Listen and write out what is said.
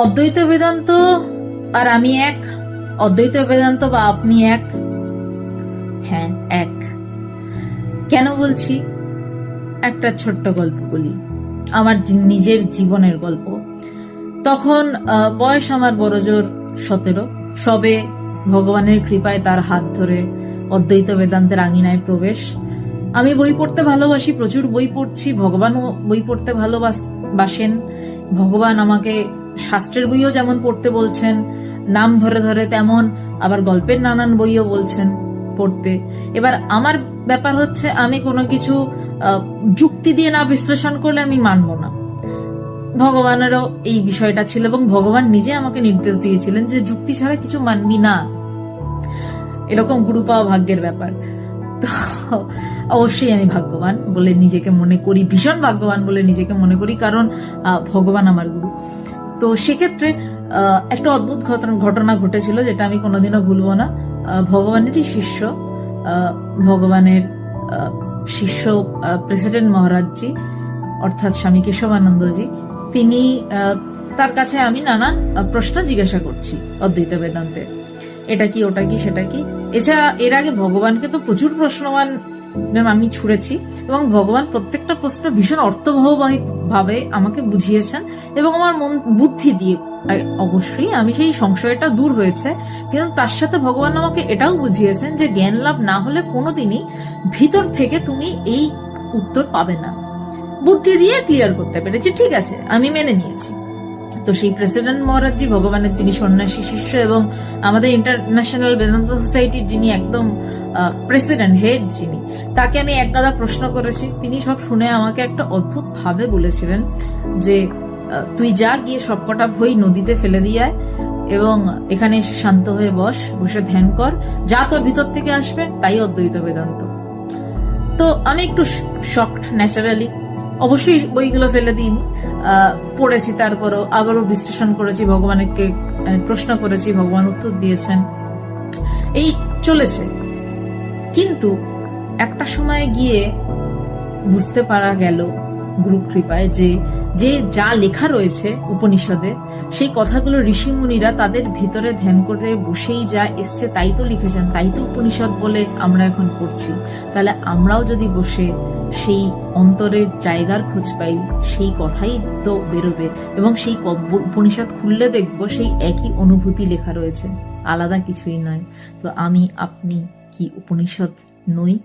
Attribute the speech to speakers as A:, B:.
A: অদ্বৈত বেদান্ত আর আমি এক, অদ্বৈত বেদান্ত বা আপনি এক। হ্যাঁ, এক। কেন বলছি? একটা ছোট্ট গল্প বলি, আমার নিজের জীবনের গল্প। তখন বয়স আমার বড়জোর 17। সবে ভগবানের কৃপায় তার হাত ধরে অদ্বৈত বেদান্তের আঙিনায় প্রবেশ। আমি বই পড়তে ভালোবাসি, প্রচুর বই পড়ছি। ভগবানও বই পড়তে ভালোবাসেন। ভগবান আমাকে শাস্ত্রের বইও যেমন পড়তে বলছেন নাম ধরে ধরে, তেমন আবার গল্পের নানান বইও বলছেন পড়তে। এবার আমার ব্যাপার হচ্ছে, আমি কোনো কিছু যুক্তি দিয়ে না বিশ্লেষণ করলে আমি মানব না। ভগবানেরও এই বিষয়টা ছিল এবং ভগবান নিজে আমাকে নির্দেশ দিয়েছিলেন যে যুক্তি ছাড়া কিছু মানবি না। এরকম গুরু পাওয়া ভাগ্যের ব্যাপার। তো অবশ্যই আমি ভাগ্যবান বলে নিজেকে মনে করি, ভীষণ ভাগ্যবান বলে নিজেকে মনে করি, কারণ ভগবান আমার গুরু। তো সেক্ষেত্রে একটা অদ্ভুত ঘটনা ঘটেছিল, যেটা আমি কোনোদিনও ভুলবো না। ভগবানেরই শিষ্য, ভগবানের শিষ্য প্রেসিডেন্ট মহারাজজি অর্থাৎ স্বামী কেশবানন্দজি, তিনি তার কাছে আমি নানান প্রশ্ন জিজ্ঞাসা করছি অদ্বৈত বেদান্তে, এটা কি, ওটা কি, সেটা কি। এছাড়া এর আগে ভগবানকে তো প্রচুর প্রশ্নমান আমি ছুড়েছি এবং ভগবান প্রত্যেকটা প্রশ্ন ভীষণ অর্থবহ ভাবে আমাকে বুঝিয়েছেন এবং আমার মন বুদ্ধি দিয়ে। অবশ্যই আমি সেই সংশয়টা দূর হয়েছে, কিন্তু তার সাথে ভগবান আমাকে এটাও বুঝিয়েছেন যে জ্ঞান লাভ না হলে কোনোদিনই ভিতর থেকে তুমি এই উত্তর পাবে না। বুদ্ধি দিয়ে ক্লিয়ার করতে পেরেছি, ঠিক আছে, আমি মেনে নিয়েছি। তো সেই প্রেসিডেন্ট মহারাজজি ভগবানের যিনি সন্ন্যাসী শিষ্য এবং আমাদের ইন্টারন্যাশনাল বেদান্ত সোসাইটির যিনি একদম প্রেসিডেন্ট হেড, যিনি, তাকে আমি এক গাদা প্রশ্ন করেছি। তিনি সব শুনে আমাকে একটা অদ্ভুত ভাবে বলেছিলেন যে তুই যা গিয়ে সবকটা বই নদীতে ফেলে দিয়ে আয় এবং এখানে এসে শান্ত হয়ে বসে ধ্যান কর, যা তোর ভিতর থেকে আসবে তাই অদ্বৈত বেদান্ত। তো আমি একটু শকড ন্যাচারালি। অবশ্যই বইগুলো ফেলে দিইনি, পড়েছি, তারপরও আবারও বিশ্লেষণ করেছি, ভগবানকে প্রশ্ন করেছি, ভগবান উত্তর দিয়েছেন, এই চলেছে। কিন্তু একটা সময় গিয়ে বুঝতে পারা গেল গুরু কৃপায় যে যা লেখা রয়েছে উপনিষদে, সেই কথাগুলো ঋষি মুনিরা তাদের ভিতরে ধ্যান করে বসেই যা এসছে তাই তো লিখেছেন, তাই তো উপনিষদ বলে আমরা এখন পড়ছি। তাহলে আমরাও যদি বসে সেই অন্তরের জায়গার খোঁজ পাই, সেই কথাই তো বেরোবে এবং সেই উপনিষদ খুললে দেখবো সেই একই অনুভূতি লেখা রয়েছে, আলাদা কিছুই নয়। তো আমি, আপনি কি উপনিষদ নই?